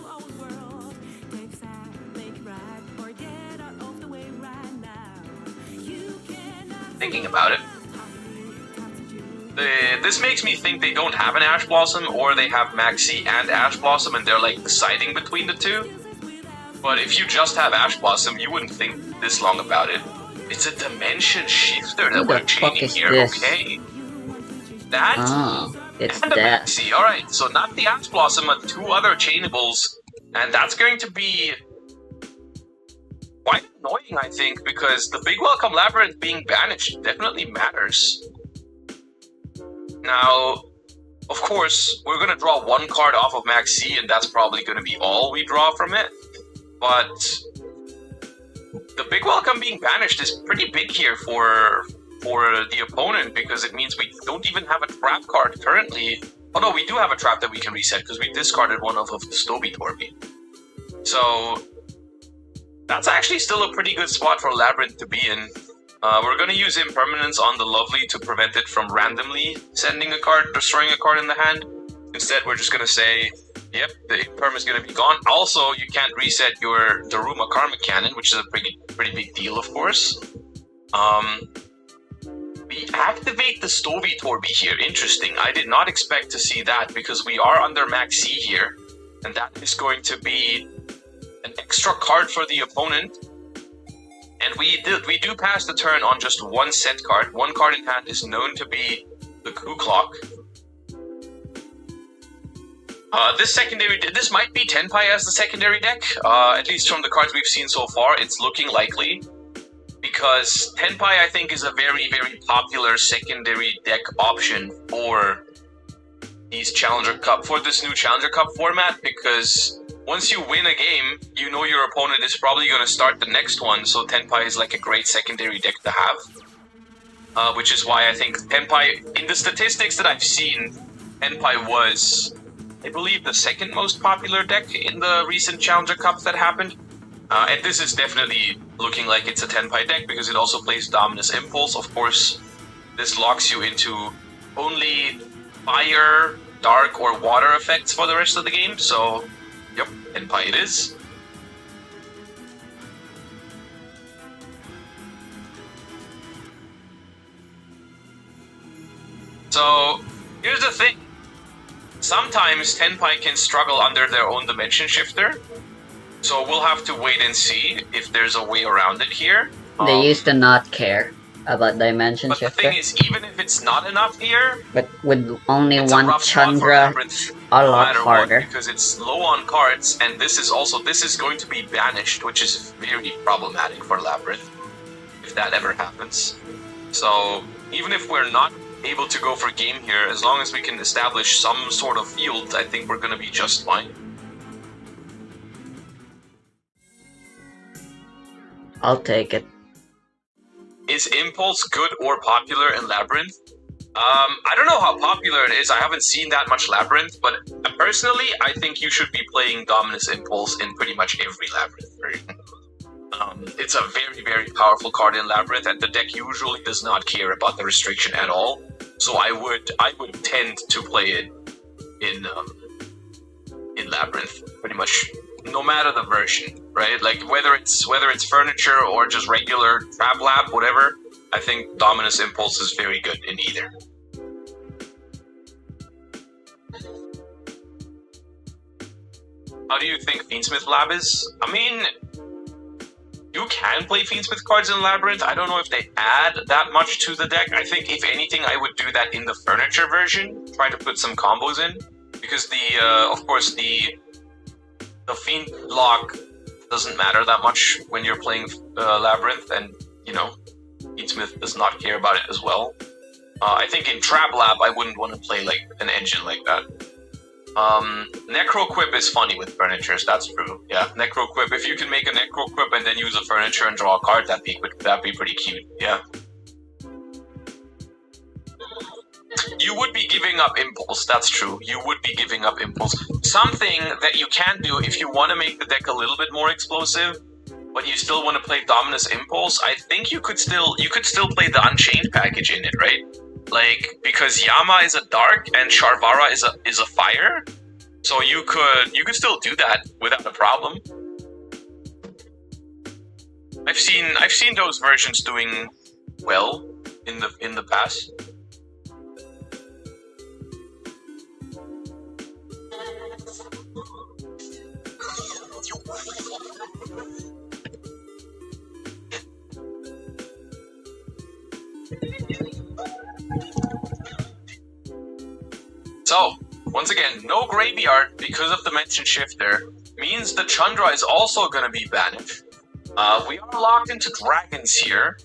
Thinking about it. This makes me think they don't have an Ash Blossom, or they have Maxi and Ash Blossom and they're like deciding between the two. But if you just have Ash Blossom, you wouldn't think this long about it. It's a Dimension Shifter that we're chaining here, this? okay. That Oh, it's and a that. Maxi, alright, so not the Ash Blossom, but two other chainables, and that's going to be quite annoying, I think, because the Big Welcome Labyrinth being banished definitely matters. Now, of course, we're going to draw one card off of Maxi, and that's probably going to be all we draw from it. But the Big Welcome being banished is pretty big here for the opponent, because it means we don't even have a trap card currently. Oh no, we do have a trap that we can reset, because we discarded one of the Stoby Torby. So that's actually still a pretty good spot for Labyrinth to be in. We're going to use Impermanence on the Lovely to prevent it from randomly sending a card, destroying a card in the hand. Instead, we're just going to say, yep, the Imperm is going to be gone. Also, you can't reset your Daruma Karmic Cannon, which is a pretty big deal, of course. We activate the Stoby Torby here. Interesting. I did not expect to see that, because we are under Max C here. And that is going to be an extra card for the opponent. And we do pass the turn on just one set card. One card in hand is known to be the Coup Clock. This might be Tenpai as the secondary deck. At least from the cards we've seen so far, it's looking likely. Because Tenpai, I think, is a very, very popular secondary deck option for this new Challenger Cup format, because once you win a game, you know your opponent is probably going to start the next one, so Tenpai is like a great secondary deck to have. Which is why I think Tenpai, in the statistics that I've seen, Tenpai was, I believe, the second most popular deck in the recent Challenger Cups that happened. And this is definitely looking like it's a Tenpai deck, because it also plays Dominus Impulse. Of course, this locks you into only fire, dark, or water effects for the rest of the game, so yep, Tenpai it is. So, here's the thing. Sometimes Tenpai can struggle under their own Dimension Shifter, so we'll have to wait and see if there's a way around it here. They used to not care about Dimension But Shifter. the thing is, even if it's not enough here, But with only it's one a rough spot for Chandra, Labyrinth, a no lot matter harder. what, because it's low on cards, and this is going to be banished, which is very problematic for Labyrinth, if that ever happens. So, even if we're not able to go for game here, as long as we can establish some sort of field, I think we're going to be just fine. I'll take it. Is Impulse good or popular in Labyrinth? I don't know how popular it is. I haven't seen that much Labyrinth, but personally, I think you should be playing Dominus Impulse in pretty much every Labyrinth version. It's a very, very powerful card in Labyrinth, and the deck usually does not care about the restriction at all. So I would tend to play it in Labyrinth pretty much, no matter the version, right? Like whether it's furniture or just regular Trap Lab, whatever. I think Dominus Impulse is very good in either. How do you think Fiendsmith Lab is? I mean, you can play Fiendsmith cards in Labyrinth. I don't know if they add that much to the deck. I think, if anything, I would do that in the furniture version. Try to put some combos in. Because of course, the Fiend lock doesn't matter that much when you're playing Labyrinth, and, you know, Fiendsmith does not care about it as well. I think in Trap Lab, I wouldn't want to play like an engine like that. Necro Quip is funny with furnitures, that's true. Yeah, Necro Quip. If you can make a Necro Quip and then use a furniture and draw a card, that'd be pretty cute. Yeah. you would be giving up impulse. That's true. You would be giving up impulse. Something that you can do if you want to make the deck a little bit more explosive, but you still want to play Dominus Impulse. I think you could still play the Unchained package in it, right? Like, because Yama is a dark and Sharvara is a fire, so you could still do that without a problem. I've seen those versions doing well in the past. So, once again, no graveyard because of Dimension Shifter means the Chandra is also going to be banished. We are locked into dragons here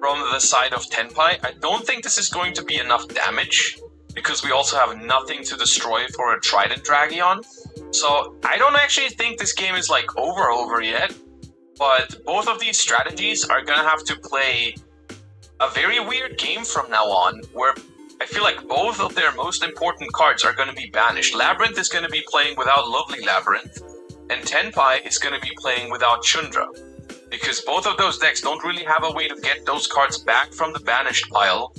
from the side of Tenpai. I don't think this is going to be enough damage because we also have nothing to destroy for a Trident Dragion. So I don't actually think this game is like over yet, but both of these strategies are going to have to play a very weird game from now on, where I feel like both of their most important cards are going to be banished. Labyrinth is going to be playing without Lovely Labyrinth, and Tenpai is going to be playing without Chundra. Because both of those decks don't really have a way to get those cards back from the banished pile.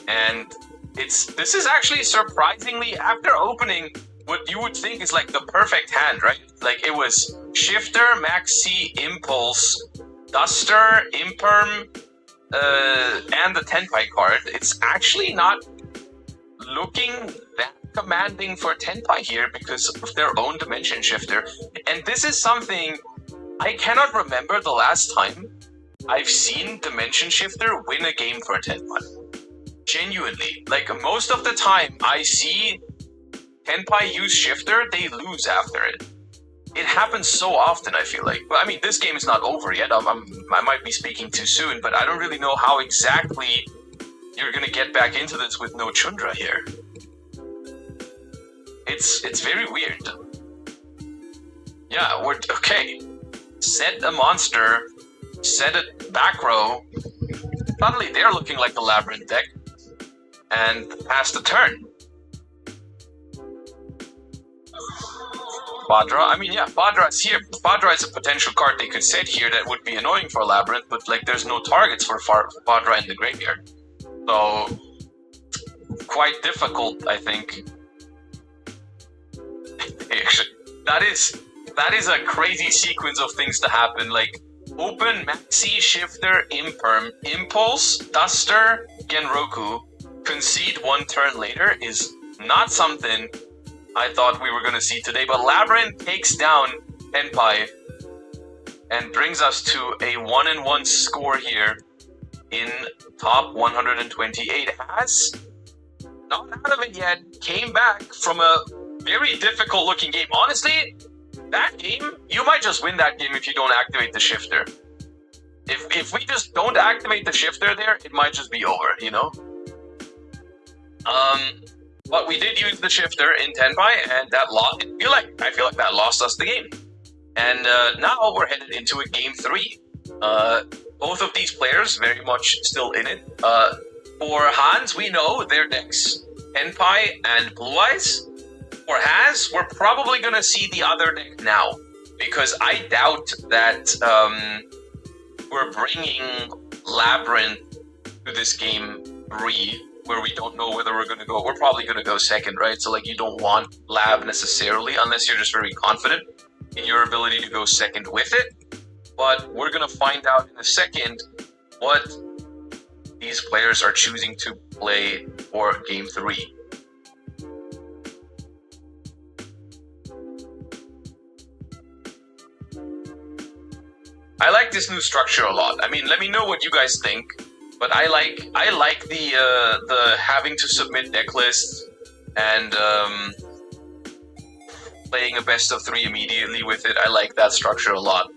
And this is actually surprisingly, after opening, what you would think is like the perfect hand, right? Like it was Shifter, Maxi, Impulse, Duster, Imperm, and the Tenpai card. It's actually not looking that commanding for Tenpai here because of their own Dimension Shifter. And this is something I cannot remember the last time I've seen Dimension Shifter win a game for Tenpai. Genuinely. Like, most of the time I see Tenpai use Shifter, they lose after it. It happens so often, I feel like. Well, I mean, this game is not over yet. I might be speaking too soon, but I don't really know how exactly you're gonna get back into this with no Chundra here. It's very weird. Yeah, okay. Set a monster, set a back row. Suddenly they're looking like the Labyrinth deck. And pass the turn. Fadra, I mean, yeah, Fadra is here. Fadra is a potential card they could set here that would be annoying for Labyrinth, but like there's no targets for Fadra in the graveyard. So, quite difficult, I think. Actually, that is a crazy sequence of things to happen. Like, open, Maxi, Shifter, Imperm, Impulse, Duster, Genroku, concede one turn later is not something I thought we were going to see today. But Labyrinth takes down Tenpai and brings us to a 1-1 score here in top 128. Has not out of it yet, came back from a very difficult looking game. Honestly, that game, you might just win that game if you don't activate the Shifter. If we just don't activate the Shifter there, it might just be over, you know? But we did use the Shifter in Tenpai, and that I feel like that lost us the game. And now we're headed into a game 3. Both of these players very much still in it. For Hans, we know their decks, Tenpai and Blue Eyes. For Haz, we're probably going to see the other deck now, because I doubt that we're bringing Labyrinth to this game 3, where we don't know whether we're going to go. We're probably going to go second, right? So, like, you don't want Lab necessarily, unless you're just very confident in your ability to go second with it. But we're going to find out in a second what these players are choosing to play for game 3. I like this new structure a lot. I mean, let me know what you guys think. But I like the having to submit deck lists and playing a best of 3 immediately with it. I like that structure a lot.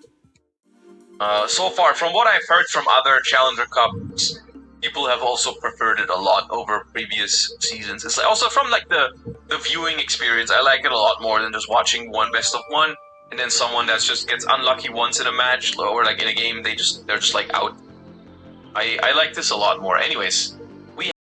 So far, from what I've heard from other Challenger Cups, people have also preferred it a lot over previous seasons. It's also from like the viewing experience. I like it a lot more than just watching one best of 1 and then someone that just gets unlucky once in a match or like in a game they're just like out. I like this a lot more. Anyways,